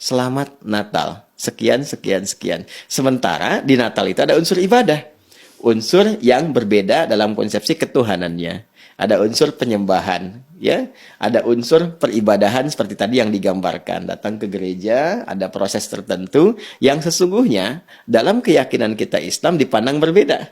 Selamat Natal, sekian, sekian, sekian. Sementara di Natal itu ada unsur ibadah. Unsur yang berbeda dalam konsepsi ketuhanannya. Ada unsur penyembahan, ya. Ada unsur peribadahan seperti tadi yang digambarkan. Datang ke gereja, ada proses tertentu yang sesungguhnya dalam keyakinan kita Islam dipandang berbeda.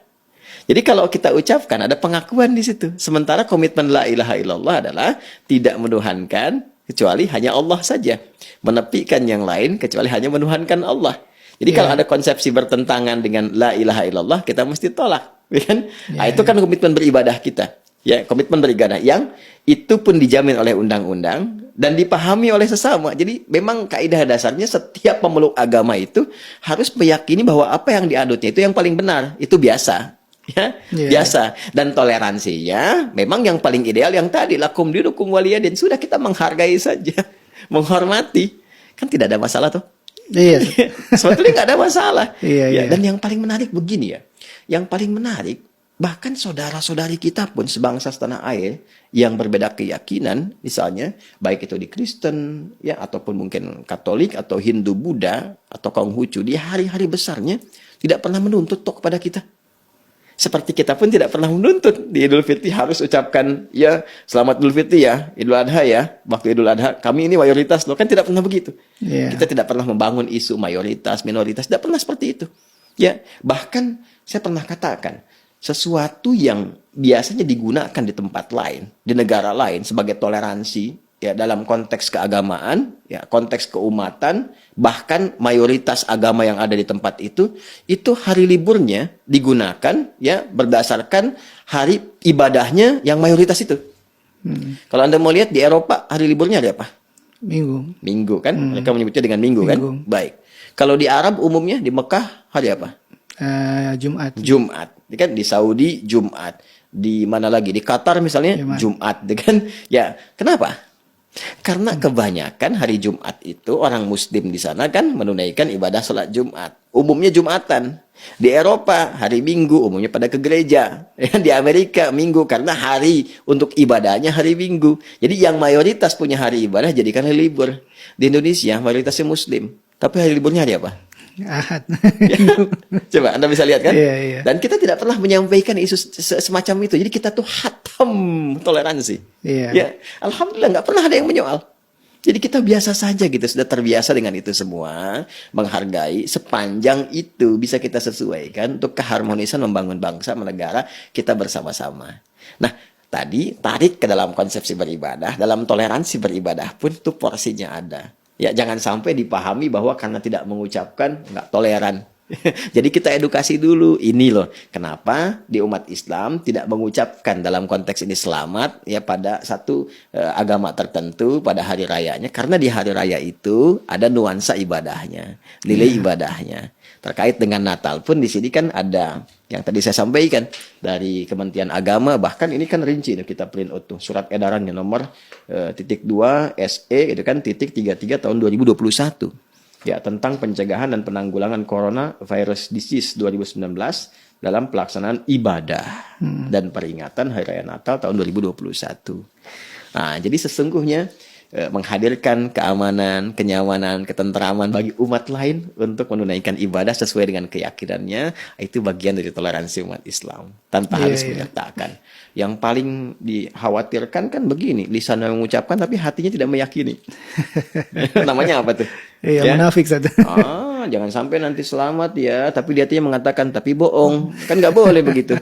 Jadi kalau kita ucapkan ada pengakuan di situ. Sementara komitmen la ilaha illallah adalah tidak menuhankan kecuali hanya Allah saja. Menepikan yang lain kecuali hanya menuhankan Allah. Jadi kalau ada konsepsi bertentangan dengan la ilaha illallah, kita mesti tolak, kan? Itu kan komitmen beribadah kita. Ya, komitmen beribadah yang itu pun dijamin oleh undang-undang dan dipahami oleh sesama. Jadi memang kaidah dasarnya setiap pemeluk agama itu harus meyakini bahwa apa yang dianutnya itu yang paling benar. Itu biasa. Ya, biasa. Dan toleransinya memang yang paling ideal yang tadi lakum dinukum waliyadin, sudah kita menghargai saja, menghormati. Kan tidak ada masalah tuh. Iya. Sebetulnya nggak ada masalah. Iya. Dan yang paling menarik begini ya. Yang paling menarik, bahkan saudara-saudari kita pun sebangsa setanah air yang berbeda keyakinan, misalnya baik itu di Kristen ya ataupun mungkin Katolik atau Hindu Buddha atau Konghucu, di hari-hari besarnya tidak pernah menuntut kepada kita. Seperti kita pun tidak pernah menuntut di Idul Fitri harus ucapkan ya selamat Idul Fitri ya, Idul Adha ya, waktu Idul Adha kami ini mayoritas loh, kan tidak pernah begitu. Kita tidak pernah membangun isu mayoritas, minoritas, tidak pernah seperti itu. Ya, bahkan saya pernah katakan sesuatu yang biasanya digunakan di tempat lain, di negara lain sebagai toleransi ya dalam konteks keagamaan, ya konteks keumatan, bahkan mayoritas agama yang ada di tempat itu hari liburnya digunakan ya berdasarkan hari ibadahnya yang mayoritas itu. Kalau Anda mau lihat di Eropa hari liburnya ada apa? Minggu. Minggu kan? Mereka menyebutnya dengan minggu kan? Baik. Kalau di Arab umumnya di Mekah hari apa? Jumat. Jumat. Kan di Saudi Jumat. Di mana lagi? Di Qatar misalnya Jumat, kan? Ya, kenapa? Karena kebanyakan hari Jumat itu orang Muslim di sana kan menunaikan ibadah sholat Jumat. Umumnya Jumatan. Di Eropa hari Minggu umumnya pada ke gereja. Di Amerika Minggu karena hari untuk ibadahnya hari Minggu. Jadi yang mayoritas punya hari ibadah jadikan hari libur. Di Indonesia mayoritasnya Muslim. Tapi hari liburnya hari apa? Ahad. Coba Anda bisa lihat kan? Iya. Dan kita tidak pernah menyampaikan isu semacam itu. Jadi kita tuh hatam toleransi. Ya, alhamdulillah nggak pernah ada yang menyoal. Jadi kita biasa saja gitu, sudah terbiasa dengan itu semua, menghargai sepanjang itu bisa kita sesuaikan untuk keharmonisan membangun bangsa, negara kita bersama-sama. Nah, tadi tarik ke dalam konsepsi beribadah, dalam toleransi beribadah pun tuh porsinya ada. Ya, jangan sampai dipahami bahwa karena tidak mengucapkan nggak toleran. Jadi kita edukasi dulu, ini loh kenapa di umat Islam tidak mengucapkan dalam konteks ini selamat ya pada satu agama tertentu pada hari rayanya, karena di hari raya itu ada nuansa ibadahnya, nilai ibadahnya. Terkait dengan Natal pun di sini kan ada yang tadi saya sampaikan dari Kementerian Agama, bahkan ini kan rinci kita print out tuh surat edarannya nomor ×2 SE itu kan ×33 tahun 2021 ya tentang pencegahan dan penanggulangan coronavirus disease 2019 dalam pelaksanaan ibadah dan peringatan Hari Raya Natal tahun 2021. Nah, jadi sesungguhnya menghadirkan keamanan, kenyamanan, ketentraman bagi umat lain untuk menunaikan ibadah sesuai dengan keyakinannya, itu bagian dari toleransi umat Islam tanpa harus menyertakan. Yang paling dikhawatirkan kan begini, lisannya mengucapkan tapi hatinya tidak meyakini. Namanya apa tuh? Iya, munafik saja. Jangan sampai nanti selamat ya, tapi dia hatinya mengatakan tapi bohong. Kan nggak boleh begitu.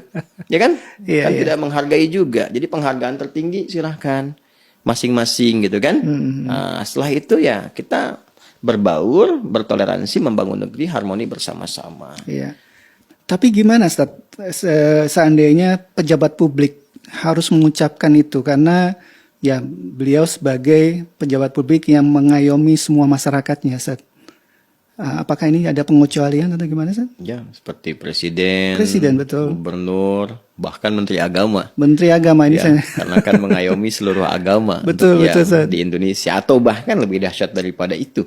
Ya kan? Kan tidak menghargai juga. Jadi penghargaan tertinggi silahkan masing-masing gitu kan. Nah, setelah itu ya kita berbaur, bertoleransi, membangun negeri harmoni bersama-sama. Iya. Tapi gimana Ustaz, seandainya pejabat publik harus mengucapkan itu, karena ya beliau sebagai pejabat publik yang mengayomi semua masyarakatnya Ustaz. Apakah ini ada pengecualian atau gimana Ustaz? Ya, seperti presiden, betul. gubernur, bahkan menteri agama. Menteri agama ini ya, karena kan mengayomi seluruh agama betul, di Indonesia, atau bahkan lebih dahsyat daripada itu.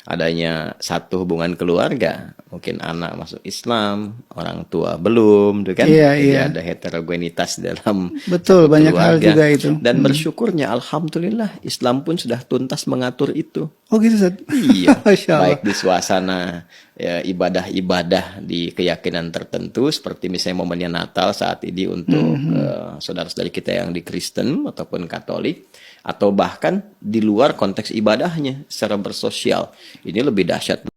adanya satu hubungan keluarga, mungkin anak masuk Islam, orang tua belum, gitu kan? Iya, Jadi iya. ada heterogenitas dalam Betul, banyak hal keluarga. juga itu. Dan bersyukurnya, alhamdulillah, Islam pun sudah tuntas mengatur itu. Oh gitu, Ustaz. Iya, Masya Allah. baik di suasana ya, ibadah-ibadah di keyakinan tertentu, seperti misalnya momennya Natal saat ini untuk saudara-saudari kita yang di Kristen ataupun Katolik, atau bahkan di luar konteks ibadahnya secara bersosial. Ini lebih dahsyat